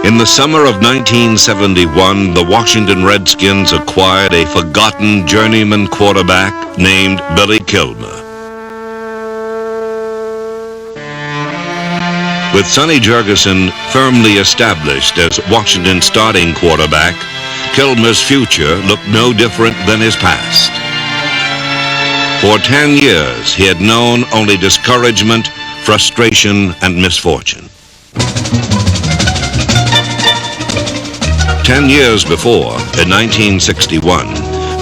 In the summer of 1971, the Washington Redskins acquired a forgotten journeyman quarterback named Billy Kilmer. With Sonny Jurgensen firmly established as Washington's starting quarterback, Kilmer's future looked no different than his past. For 10 years, he had known only discouragement, frustration, and misfortune. 10 years before, in 1961,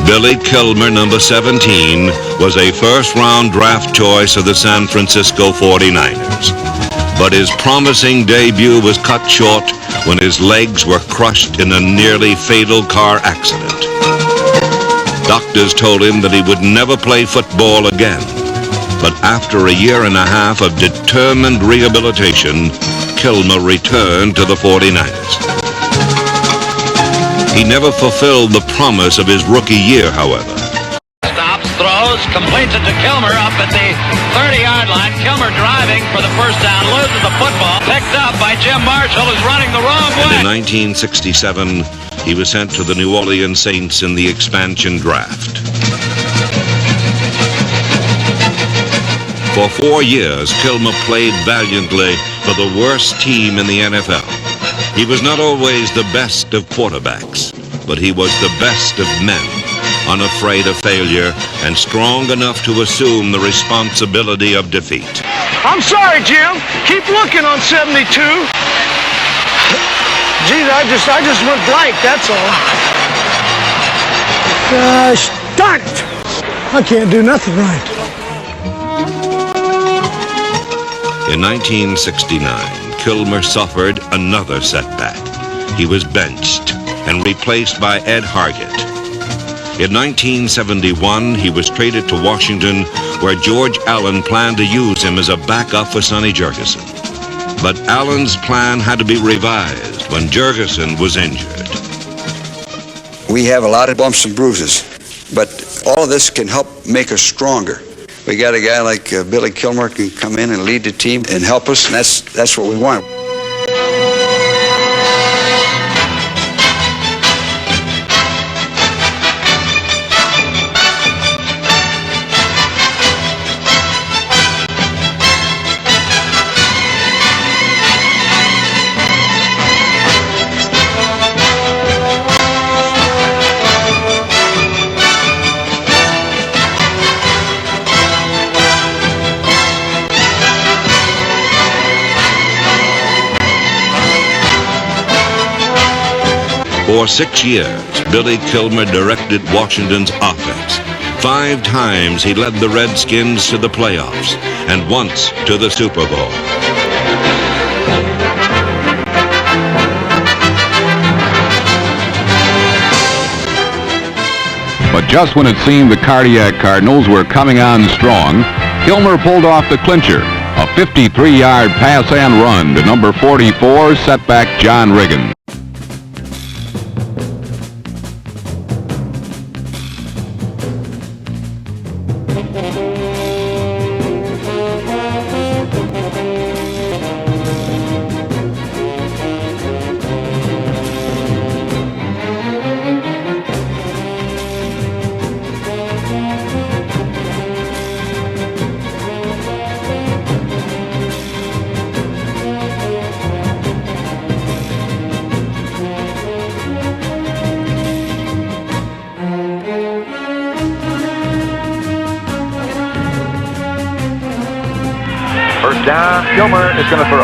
Billy Kilmer, number 17, was a first-round draft choice of the San Francisco 49ers. But his promising debut was cut short when his legs were crushed in a nearly fatal car accident. Doctors told him that he would never play football again. But after a year and a half of determined rehabilitation, Kilmer returned to the 49ers. He never fulfilled the promise of his rookie year, however. Stops, throws, completes it to Kilmer up at the 30-yard line. Kilmer driving for the first down, loses the football, picked up by Jim Marshall, who's running the wrong way. And in 1967, he was sent to the New Orleans Saints in the expansion draft. For 4 years, Kilmer played valiantly for the worst team in the NFL. He was not always the best of quarterbacks, but he was the best of men, unafraid of failure and strong enough to assume the responsibility of defeat. I'm sorry, Jim. Keep looking on 72. Geez, I just went blank, that's all. Gosh, darn it. I can't do nothing right. In 1969, Kilmer suffered another setback. He was benched and replaced by Ed Hargett. In 1971, he was traded to Washington, where George Allen planned to use him as a backup for Sonny Jurgensen. But Allen's plan had to be revised when Jurgensen was injured. We have a lot of bumps and bruises, but all of this can help make us stronger. We got a guy like Billy Kilmer can come in and lead the team and help us, and that's what we want. For 6 years, Billy Kilmer directed Washington's offense. 5 times he led the Redskins to the playoffs, and once to the Super Bowl. But just when it seemed the Cardiac Cardinals were coming on strong, Kilmer pulled off the clincher, a 53-yard pass and run to number 44 setback John Riggin. First down, Kilmer is going to throw.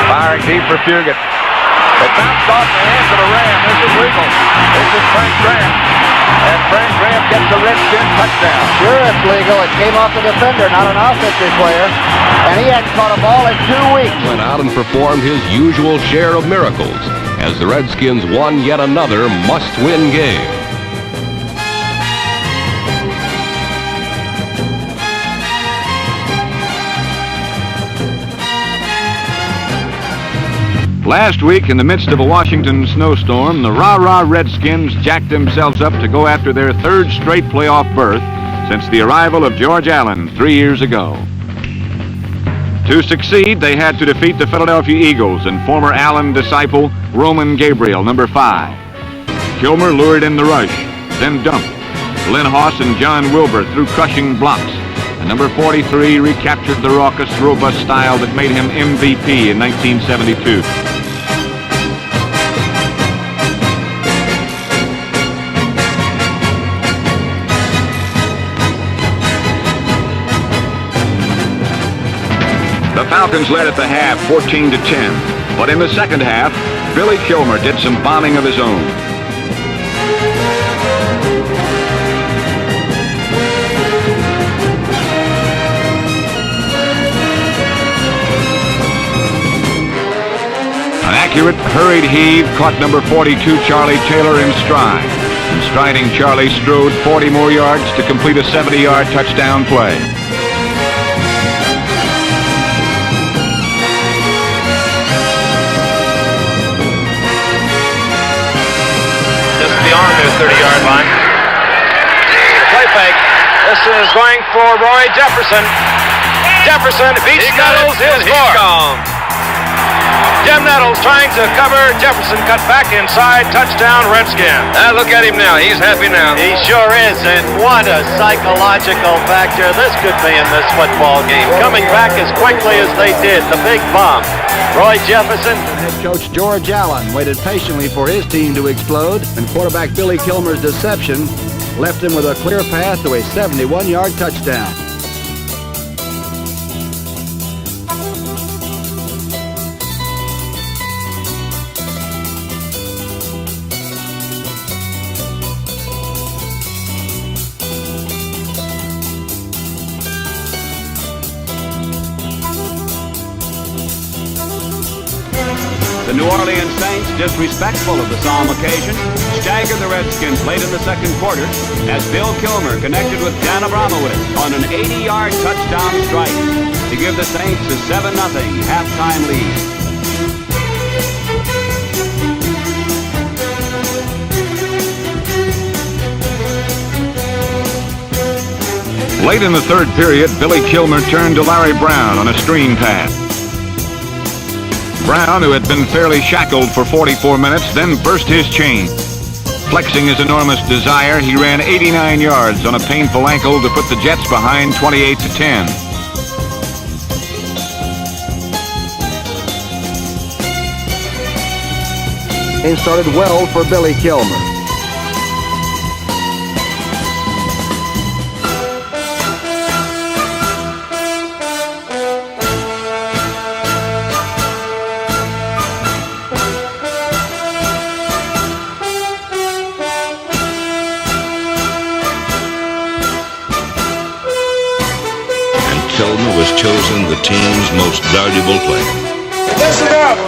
Firing deep for Fugit. It bounced off the hands of the Ram. This is legal. This is Frank Graham. And Frank Graham gets the Redskin touchdown. Sure, it's legal. It came off the defender, not an offensive player. And he hadn't caught a ball in 2 weeks. Went out and performed his usual share of miracles as the Redskins won yet another must-win game. Last week, in the midst of a Washington snowstorm, the rah-rah Redskins jacked themselves up to go after their 3rd straight playoff berth since the arrival of George Allen 3 years ago. To succeed, they had to defeat the Philadelphia Eagles and former Allen disciple Roman Gabriel, number 5. Kilmer lured in the rush, then dumped. Lynn Hoss and John Wilbur threw crushing blocks. And number 43 recaptured the raucous, robust style that made him MVP in 1972. The Falcons led at the half 14-10, but in the second half, Billy Kilmer did some bombing of his own. An accurate, hurried heave caught number 42, Charlie Taylor, in stride. And striding Charlie strode 40 more yards to complete a 70-yard touchdown play. On the 30-yard line. The play fake. This is going for Roy Jefferson. Jefferson beats Nettles. He'll score. Jim Nettles trying to cover. Jefferson cut back inside. Touchdown, Redskins. Look at him now. He's happy now. He sure is, and what a psychological factor this could be in this football game. Coming back as quickly as they did. The big bomb. Roy Jefferson. Head coach George Allen waited patiently for his team to explode, and quarterback Billy Kilmer's deception left him with a clear path to a 71-yard touchdown. The New Orleans Saints, disrespectful of the solemn occasion, staggered the Redskins late in the second quarter as Bill Kilmer connected with Dan Abramowitz on an 80-yard touchdown strike to give the Saints a 7-0 halftime lead. Late in the third period, Billy Kilmer turned to Larry Brown on a screen pass. Brown, who had been fairly shackled for 44 minutes, then burst his chain. Flexing his enormous desire, he ran 89 yards on a painful ankle to put the Jets behind 28-10. Game started well for Billy Kilmer. Kilmer was chosen the team's most valuable player. Listen up!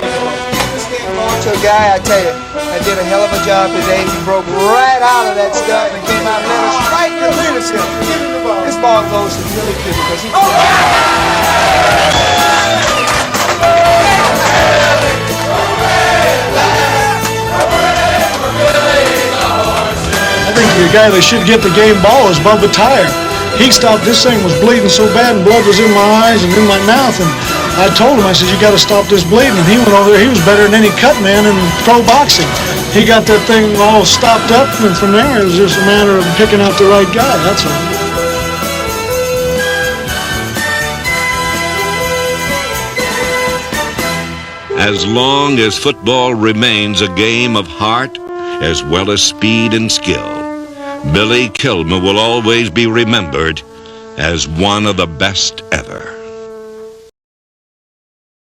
This game going to a guy, I tell you, that did a hell of a job today. He broke right out of that stuff and came out and let us strike the leadership. This ball goes to Billy Kilmer because he... I think the guy that should get the game ball is Bubba Tyer. He stopped, this thing was bleeding so bad and blood was in my eyes and in my mouth, and I told him, I said, you got to stop this bleeding. And he went over there, he was better than any cut man in pro boxing. He got that thing all stopped up, and from there it was just a matter of picking out the right guy, that's all. As long as football remains a game of heart as well as speed and skill, Billy Kilmer will always be remembered as one of the best ever.